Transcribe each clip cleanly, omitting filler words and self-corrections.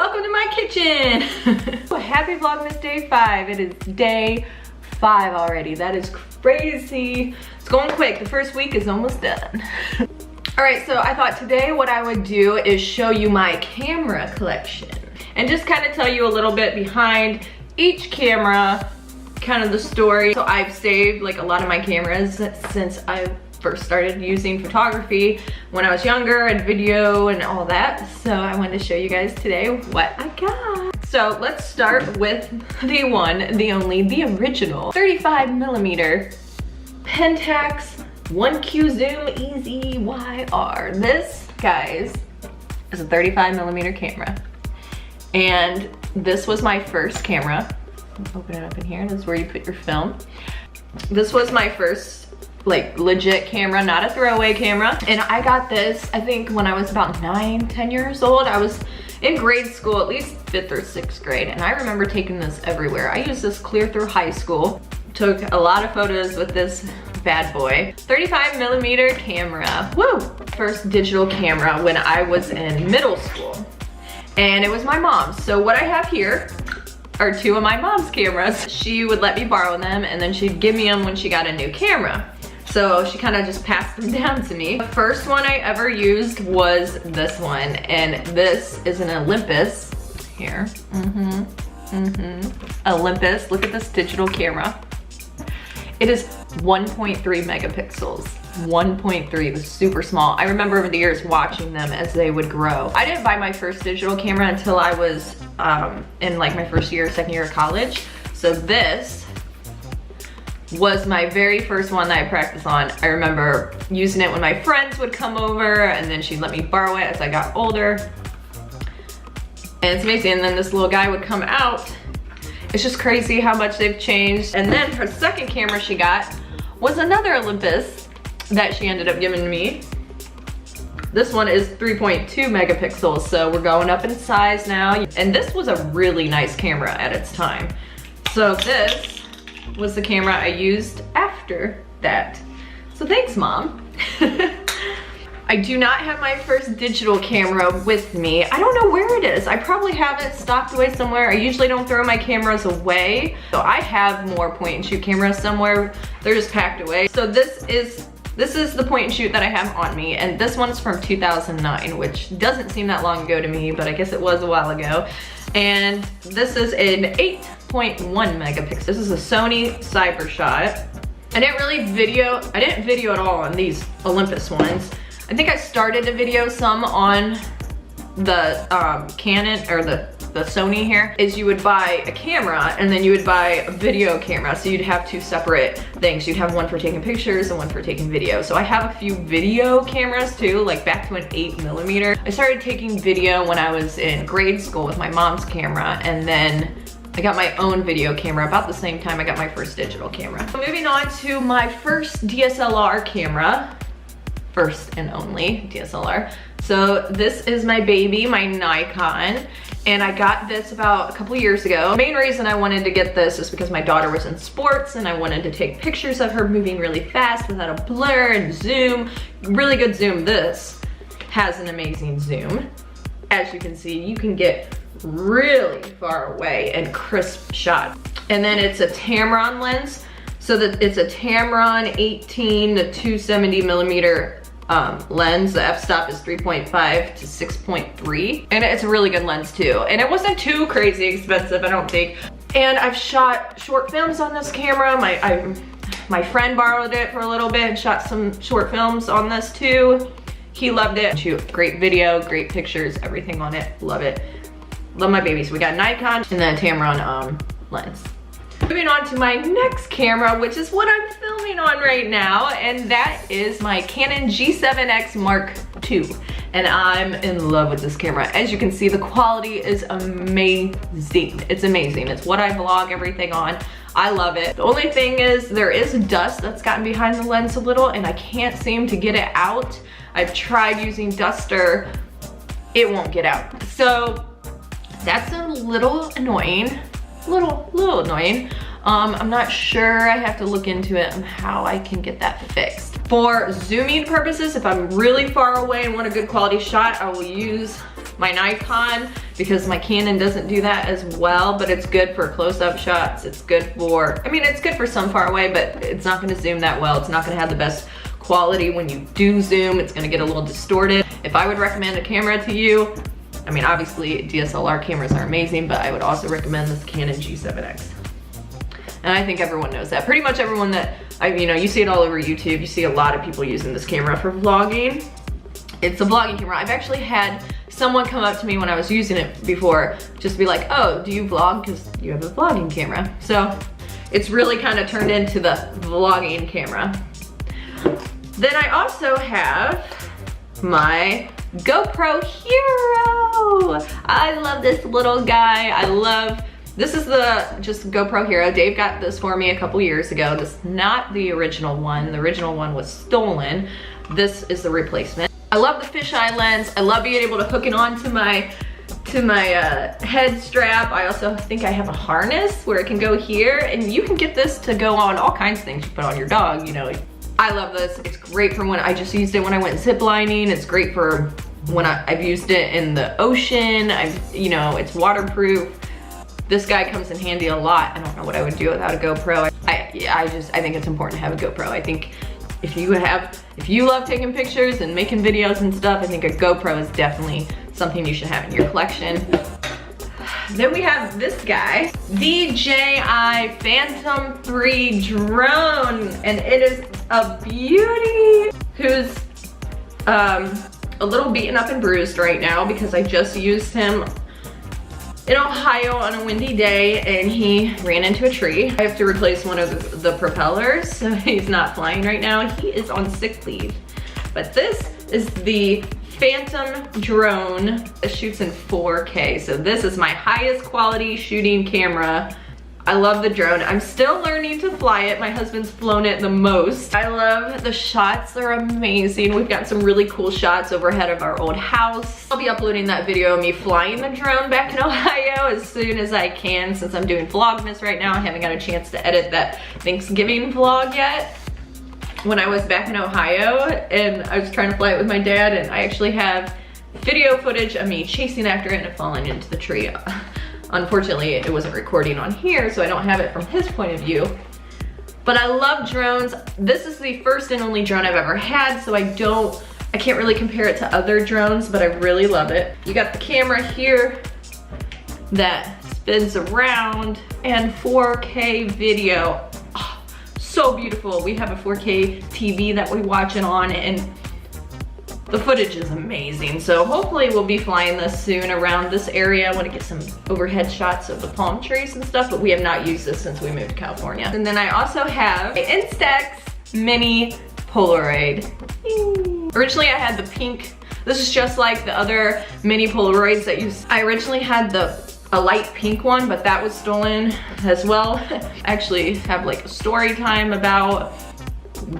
welcome to my kitchen. Happy Vlogmas day 5. It is day 5 already. That is crazy. It's going quick. The first week is almost done. All right, so I thought today what I would do is show you my camera collection and just kind of tell you a little bit behind each camera, kind of the story. So I've saved like a lot of my cameras since I first started using photography when I was younger, and video and all that. So I wanted to show you guys today what I got. So let's start with the one, the only, the original 35mm Pentax 1Q zoom EZY-R. This, guys, is a 35mm camera. And this was my first camera. Open it up in here. This is where you put your film. This was my first like legit camera, not a throwaway camera. And I got this, I think when I was about 9-10 years old. I was in grade school, at least 5th or 6th grade. And I remember taking this everywhere. I used this clear through high school. Took a lot of photos with this bad boy. 35mm camera, woo! First digital camera when I was in middle school. And it was my mom's. So what I have here are 2 of my mom's cameras. She would let me borrow them and then she'd give me them when she got a new camera. So she kind of just passed them down to me. The first one I ever used was this one, and this is an Olympus. Here, Olympus, look at this digital camera. It is 1.3 megapixels. 1.3, it was super small. I remember over the years watching them as they would grow. I didn't buy my first digital camera until I was in like my first year, second year of college. So this was my very first one that I practiced on. I remember using it when my friends would come over, and then she'd let me borrow it as I got older. And it's amazing. And then this little guy would come out. It's just crazy how much they've changed. And then her second camera she got was another Olympus that she ended up giving me. This one is 3.2 megapixels, so we're going up in size now. And this was a really nice camera at its time. So this was the camera I used after that. So thanks, Mom. I do not have my first digital camera with me. I don't know where it is. I probably have it stocked away somewhere. I usually don't throw my cameras away. So I have more point and shoot cameras somewhere. They're just packed away. So this is the point and shoot that I have on me, and this one's from 2009, which doesn't seem that long ago to me, but I guess it was a while ago. And this is an 8.1 megapixel. This is a Sony Cybershot. I didn't video at all on these Olympus ones. I think I started to video some on the Canon, or the Sony here, is you would buy a camera and then you would buy a video camera. So you'd have 2 separate things. You'd have one for taking pictures and one for taking video. So I have a few video cameras too, like back to an 8mm. I started taking video when I was in grade school with my mom's camera, and then I got my own video camera about the same time I got my first digital camera. So moving on to my first DSLR camera, first and only DSLR. So this is my baby, my Nikon, and I got this about a couple years ago. The main reason I wanted to get this is because my daughter was in sports and I wanted to take pictures of her moving really fast without a blur and zoom. Really good zoom. This has an amazing zoom. As you can see, you can get really far away and crisp shot. And then it's a Tamron lens. So that it's a Tamron 18 to 270mm lens. The f-stop is 3.5 to 6.3, and it's a really good lens too. And it wasn't too crazy expensive, I don't think. And I've shot short films on this camera. My friend borrowed it for a little bit and shot some short films on this too. He loved it. Shoot, great video, great pictures, everything on it. Love it. Love my babies. We got Nikon and then Tamron lens. Moving on to my next camera, which is what I'm filming on right now, and that is my Canon G7X Mark II. And I'm in love with this camera. As you can see, the quality is amazing. It's amazing. It's what I vlog everything on. I love it. The only thing is there is dust that's gotten behind the lens a little, and I can't seem to get it out. I've tried using duster. It won't get out. So that's a little annoying. Little annoying. I'm not sure. I have to look into it on how I can get that fixed. For zooming purposes, if I'm really far away and want a good quality shot, I will use my Nikon because my Canon doesn't do that as well, but it's good for close-up shots. It's good for, I mean, it's good for some far away, but it's not gonna zoom that well. It's not gonna have the best quality when you do zoom. It's gonna get a little distorted. If I would recommend a camera to you, I mean, obviously DSLR cameras are amazing, but I would also recommend this Canon G7X. And I think everyone knows that. Pretty much everyone that, you see it all over YouTube. You see a lot of people using this camera for vlogging. It's a vlogging camera. I've actually had someone come up to me when I was using it before, just be like, oh, do you vlog? Because you have a vlogging camera. So it's really kind of turned into the vlogging camera. Then I also have my GoPro Hero. I love this little guy. This is just GoPro Hero. Dave got this for me a couple years ago. This is not the original one. The original one was stolen. This is the replacement. I love the fisheye lens. I love being able to hook it onto my head strap. I also think I have a harness where it can go here, and you can get this to go on all kinds of things. You put on your dog, I love this. It's great for when I just used it when I went zip lining. It's great for when I've used it in the ocean. It's waterproof. This guy comes in handy a lot. I don't know what I would do without a GoPro. I think it's important to have a GoPro. I think if you love taking pictures and making videos and stuff, I think a GoPro is definitely something you should have in your collection. Then we have this guy, DJI Phantom 3 drone, and it is a beauty. Who's a little beaten up and bruised right now because I just used him in Ohio on a windy day and he ran into a tree. I have to replace one of the propellers, so he's not flying right now. He is on sick leave. But this is the Phantom drone. It shoots in 4K, so this is my highest quality shooting camera. I love the drone. I'm still learning to fly it. My husband's flown it the most. I love the shots, they're amazing. We've got some really cool shots overhead of our old house. I'll be uploading that video of me flying the drone back in Ohio as soon as I can, since I'm doing Vlogmas right now. I haven't got a chance to edit that Thanksgiving vlog yet. When I was back in Ohio and I was trying to fly it with my dad, and I actually have video footage of me chasing after it and falling into the tree. Unfortunately, it wasn't recording on here, so I don't have it from his point of view. But I love drones. This is the first and only drone I've ever had, so I can't really compare it to other drones, but I really love it. You got the camera here that spins around, and 4K video. Oh, so beautiful. We have a 4K TV that we watch it on, and the footage is amazing. So hopefully we'll be flying this soon around this area. I want to get some overhead shots of the palm trees and stuff, but we have not used this since we moved to California. And then I also have an Instax mini Polaroid. Originally I had the pink. This is just like the other mini Polaroids that I originally had a light pink one, but that was stolen as well. I actually have like a story time about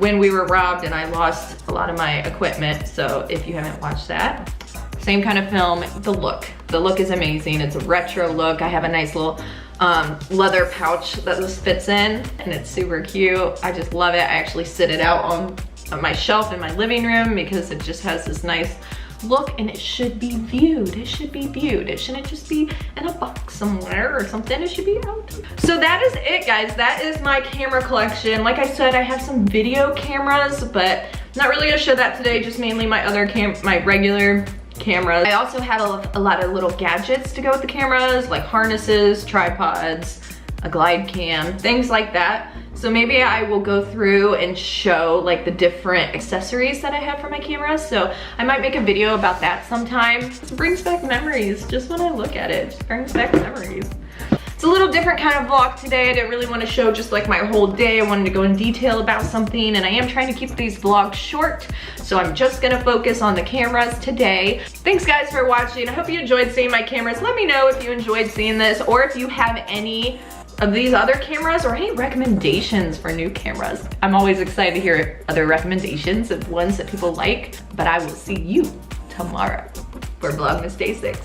when we were robbed and I lost a lot of my equipment, so if you haven't watched that. Same kind of film. The look is amazing. It's a retro look. I have a nice little leather pouch that this fits in, and it's super cute. I just love it. I actually sit it out on my shelf in my living room because it just has this nice look, and it should be viewed. It should be viewed. It shouldn't just be in a box somewhere or something. It should be out. So that is it, guys. That is my camera collection. Like I said, I have some video cameras, but I'm not really gonna show that today, just mainly my regular cameras. I also have a lot of little gadgets to go with the cameras, like harnesses, tripods, a glide cam, things like that. So maybe I will go through and show like the different accessories that I have for my camera. So I might make a video about that sometime. It brings back memories. Just when I look at it, it just brings back memories. It's a little different kind of vlog today. I didn't really want to show just like my whole day. I wanted to go in detail about something, and I am trying to keep these vlogs short. So I'm just gonna focus on the cameras today. Thanks guys for watching. I hope you enjoyed seeing my cameras. Let me know if you enjoyed seeing this, or if you have any of these other cameras or any recommendations for new cameras. I'm always excited to hear other recommendations of ones that people like, but I will see you tomorrow for Vlogmas Day 6.